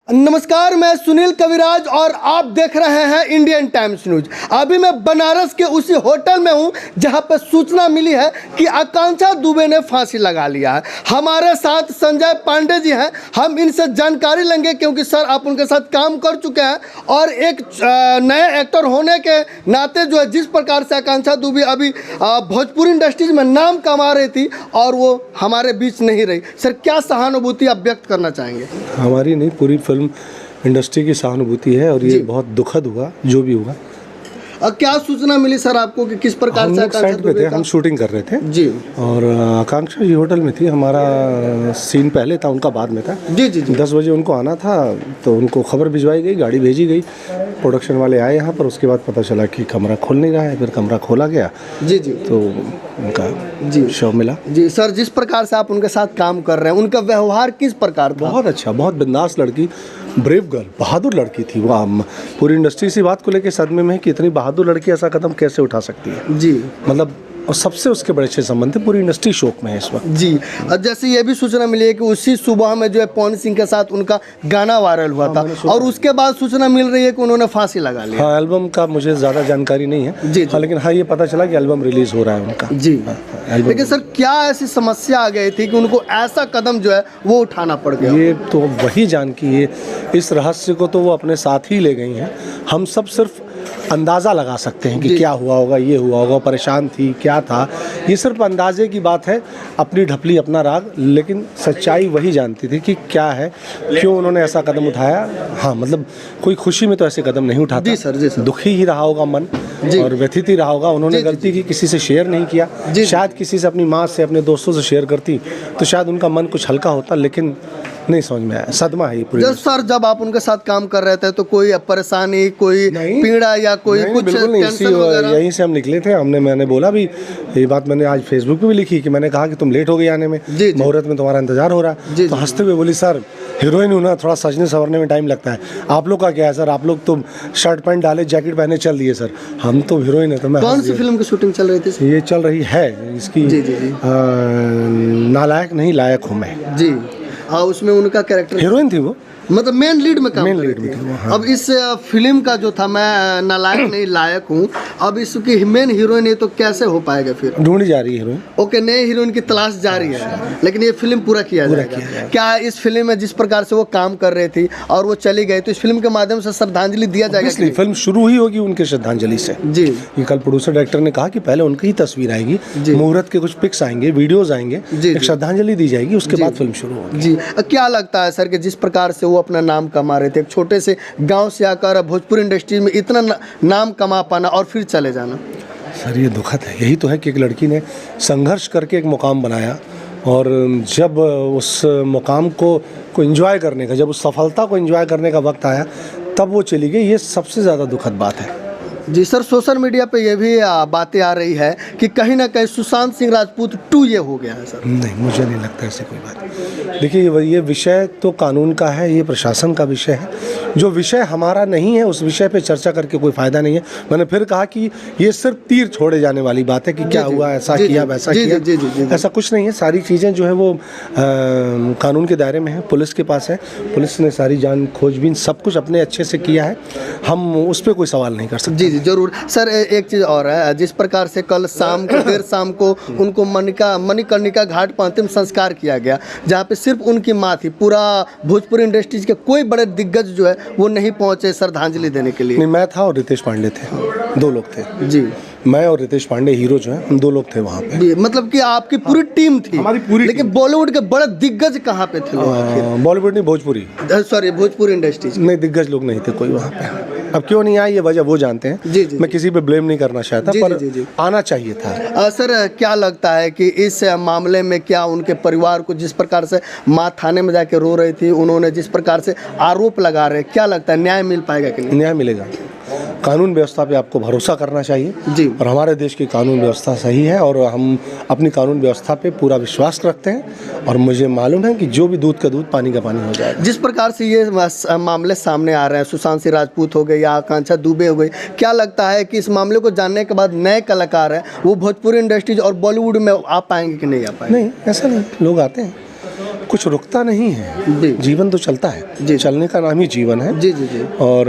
नमस्कार, मैं सुनील कविराज और आप देख रहे हैं इंडियन टाइम्स न्यूज। अभी मैं बनारस के उसी होटल में हूं जहां पर सूचना मिली है कि आकांक्षा दुबे ने फांसी लगा लिया है। हमारे साथ संजय पांडे जी हैं, हम इनसे जानकारी लेंगे क्योंकि सर आप उनके साथ काम कर चुके हैं और एक नए एक्टर होने के नाते जो है जिस प्रकार से आकांक्षा दुबे अभी भोजपुरी इंडस्ट्रीज में नाम कमा रही थी और वो हमारे बीच नहीं रही, सर क्या सहानुभूति आप व्यक्त करना चाहेंगे? हमारी नहीं, पूरी फिल्म इंडस्ट्री की सहानुभूति है और ये बहुत दुखद हुआ जो भी हुआ। क्या सूचना मिली सर आपको कि किस प्रकार हम से लोग साइड पे थे, हम शूटिंग कर रहे थे जी, और आकांक्षा जी होटल में थी। हमारा सीन पहले था, उनका बाद में था। जी जी जी 10 बजे उनको आना था तो उनको खबर भिजवाई गई, गाड़ी भेजी गई, प्रोडक्शन वाले आए यहाँ पर। उसके बाद पता चला कि कमरा खुल नहीं रहा है, फिर कमरा खोला गया जी जी तो उनका जी शव मिला। जी सर, जिस प्रकार से आप उनके साथ काम कर रहे हैं उनका व्यवहार किस प्रकार था? बहुत अच्छा, बहुत बिंदास लड़की, ब्रेव गर्ल, बहादुर लड़की थी वो। पूरी इंडस्ट्री इसी बात को लेकर सदमे में है कि इतनी बहादुर लड़की ऐसा कदम कैसे उठा सकती है जी। मतलब और सबसे उसके बड़े अच्छे संबंध थे। पूरी इंडस्ट्री शोक में है इस वक्त जी। और जैसे ये भी सूचना मिली है कि उसी सुबह में जो है पवन सिंह के साथ उनका गाना वायरल हुआ था और उसके बाद सूचना मिल रही है कि उन्होंने फांसी लगा लिया। हाँ, एल्बम का मुझे ज़्यादा जानकारी नहीं है जी, हाँ, लेकिन हाँ ये पता चला कि एल्बम रिलीज हो रहा है उनका जी। लेकिन सर क्या ऐसी समस्या आ गई थी कि उनको ऐसा कदम जो है वो उठाना पड़ गया? ये तो वही जान की ये इस रहस्य को तो वो अपने साथ ही ले गई हैं। हम सब सिर्फ अंदाज़ा लगा सकते हैं कि क्या हुआ होगा, ये हुआ होगा, परेशान थी, क्या था, ये सिर्फ अंदाजे की बात है, अपनी ढपली अपना राग। लेकिन सच्चाई वही जानती थी कि क्या है, क्यों उन्होंने ऐसा कदम उठाया। हाँ मतलब कोई खुशी में तो ऐसे कदम नहीं उठाता। जी सर, जी सर। दुखी ही रहा होगा मन और व्यथित ही रहा होगा। उन्होंने गलती की, किसी से शेयर नहीं किया। शायद किसी से, अपनी माँ से, अपने दोस्तों से शेयर करती तो शायद उनका मन कुछ हल्का होता, लेकिन नहीं समझ में आया। सदमा है ये पूरी। सर जब आप उनके साथ काम कर रहे थे तो कोई परेशानी, कोई पीड़ा या कोई कुछ टेंशन वगैरह? यहीं से हम निकले थे। मैंने बोला भी, ये बात मैंने आज फेसबुक पे भी लिखी कि मैंने कहा कि तुम लेट हो गई आने में, मुहूर्त में तुम्हारा इंतजार हो रहा है। तो हंसते हुए बोली, सर हीरोइन हूँ ना, थोड़ा सजने संवरने में टाइम लगता है। आप लोग का क्या है सर, आप लोग तो शर्ट पैंट डाले, जैकेट पहने चल दिए सर, हम तो हीरोइन है। तो मैं, कौन सी फिल्म की शूटिंग चल रही थी? ये चल रही है इसकी नालायक नहीं लायक हूँ मैं जी। हाँ, उसमें उनका कैरेक्टर हीरोइन थी वो, मतलब मेन लीड में काम मेन लीड में थी। हाँ। अब इस फिल्म का जो था, मैं नालायक नहीं लायक हूँ, अब इसकी मेन हीरोइन है तो कैसे हो पाएगा फिर? ढूंढी जा रही है हीरोइन। ओके, नए हीरोइन की तलाश जारी है, लेकिन ये फिल्म पूरा किया जाएगा। क्या इस फिल्म में जिस प्रकार से वो काम कर रही थी और वो चली गई तो इस फिल्म के माध्यम से श्रद्धांजलि दिया जाएगा? इसलिए फिल्म शुरू ही होगी उनके श्रद्धांजलि से जी। ये कल प्रोड्यूसर डायरेक्टर ने कहा कि पहले उनकी ही तस्वीर आएगी, मुहूर्त के कुछ पिक्स आएंगे, वीडियोज आएंगे, एक श्रद्धांजलि दी जाएगी, उसके बाद फिल्म शुरू होगी। जी। क्या लगता है सर कि जिस प्रकार से वो अपना नाम कमा रहे थे, एक छोटे से गांव से आकर भोजपुरी इंडस्ट्री में इतना नाम कमा पाना और फिर चले जाना? सर ये दुखद है। यही तो है कि एक लड़की ने संघर्ष करके एक मुकाम बनाया और जब उस मुकाम को एंजॉय करने का, जब उस सफलता को एंजॉय करने का वक्त आया तब वो चली गई। ये सबसे ज़्यादा दुखद बात है। जी सर, सोशल मीडिया पे ये भी बातें आ रही है कि कहीं ना कहीं सुशांत सिंह राजपूत 2 ये हो गया है सर। नहीं, मुझे नहीं लगता ऐसी कोई बात। देखिए ये विषय तो कानून का है, ये प्रशासन का विषय है। जो विषय हमारा नहीं है उस विषय पे चर्चा करके कोई फ़ायदा नहीं है। मैंने फिर कहा कि ये सिर्फ तीर छोड़े जाने वाली बात है कि क्या हुआ, ऐसा किया, वैसा किया, ऐसा कुछ नहीं है। सारी चीज़ें जो है वो कानून के दायरे में है, पुलिस के पास है। पुलिस ने सारी जान खोजबीन सब कुछ अपने अच्छे से किया है, हम उस पर कोई सवाल नहीं कर सकते। जी जरूर सर। एक चीज़ और है, जिस प्रकार से कल शाम को देर शाम को उनको मणिकर्णिका घाट पर अंतिम संस्कार किया गया, जहाँ पे सिर्फ उनकी माँ थी, पूरा भोजपुरी इंडस्ट्रीज के कोई बड़े दिग्गज जो है वो नहीं पहुँचे श्रद्धांजलि देने के लिए। नहीं, मैं था और रितेश पांडे थे, 2 लोग थे जी। मैं और रितेश पांडे हीरो जो है, हम 2 लोग थे वहाँ पे। मतलब कि आपकी पूरी टीम थी? हमारी पूरी। लेकिन बॉलीवुड के बड़े दिग्गज कहाँ पे थे? बॉलीवुड नहीं, भोजपुरी, सॉरी भोजपुरी इंडस्ट्रीज नहीं, दिग्गज लोग नहीं थे कोई वहाँ पे। अब क्यों नहीं आए ये वजह वो जानते हैं। जी जी। मैं किसी पे ब्लेम नहीं करना चाहता, पर आना चाहिए था। सर क्या लगता है कि इस मामले में क्या उनके परिवार को, जिस प्रकार से माँ थाने में जाके रो रही थी, उन्होंने जिस प्रकार से आरोप लगा रहे, क्या लगता है न्याय मिल पाएगा कि नहीं? न्याय मिलेगा। कानून व्यवस्था पे आपको भरोसा करना चाहिए जी। और हमारे देश की कानून व्यवस्था सही है और हम अपनी कानून व्यवस्था पे पूरा विश्वास रखते हैं और मुझे मालूम है कि जो भी दूध का दूध पानी का पानी हो जाएगा। जिस प्रकार से ये मामले सामने आ रहे हैं, सुशांत सिंह राजपूत हो गए या आकांक्षा दुबे हो गई, क्या लगता है कि इस मामले को जानने के बाद नए कलाकार हैं वो भोजपुरी इंडस्ट्रीज और बॉलीवुड में आ पाएंगे कि नहीं आ पाएंगे? नहीं, ऐसा नहीं, लोग आते हैं। कुछ रुकता नहीं है, जी। जीवन तो चलता है, जी। चलने का नाम ही जीवन है। जी जी जी। और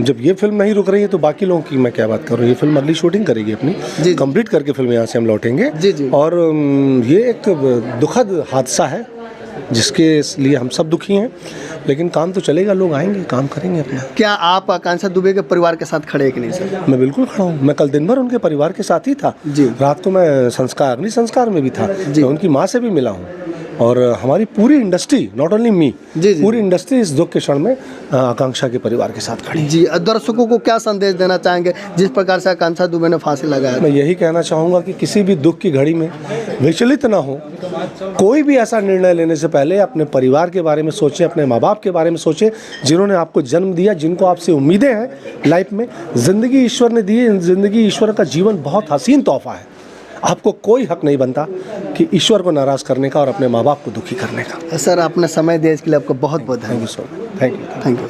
जब ये फिल्म नहीं रुक रही है तो बाकी लोगों की मैं क्या बात करूँ। ये फिल्म अगली शूटिंग करेगी अपनी, जी। कंप्लीट करके फिल्म यहाँ से हम लौटेंगे। जी जी। और ये एक दुखद हादसा है जिसके लिए हम सब दुखी हैं, लेकिन काम तो चलेगा, लोग आएंगे, काम करेंगे अपना। क्या आप आकांक्षा दुबे के परिवार के साथ खड़े हैं कि नहीं सर? मैं बिल्कुल खड़ा हूँ। मैं कल दिन भर उनके परिवार के साथ ही था। जी। रात को मैं अग्नि संस्कार में भी था। जी। मैं उनकी माँ से भी मिला हूँ। और हमारी पूरी इंडस्ट्री, नॉट ओनली मी, जी, जी। पूरी इंडस्ट्री इस दुख के क्षण में आकांक्षा के परिवार के साथ खड़ी है। जी, दर्शकों को क्या संदेश देना चाहेंगे जिस प्रकार से आकांक्षा दुबे ने फांसी लगाया? मैं यही कहना चाहूँगा कि किसी भी दुख की घड़ी में विचलित ना हो। कोई भी ऐसा निर्णय लेने से पहले अपने परिवार के बारे में सोचें, अपने माँ बाप के बारे में सोचें, जिन्होंने आपको जन्म दिया, जिनको आपसे उम्मीदें हैं लाइफ में। ज़िंदगी ईश्वर ने दी है, ज़िंदगी ईश्वर का जीवन बहुत हसीन तोहफा है। आपको कोई हक नहीं बनता कि ईश्वर को नाराज़ करने का और अपने माँ बाप को दुखी करने का। सर, आपने समय दिया इसके लिए आपको बहुत बहुत thank you so much. Thank you. Thank you.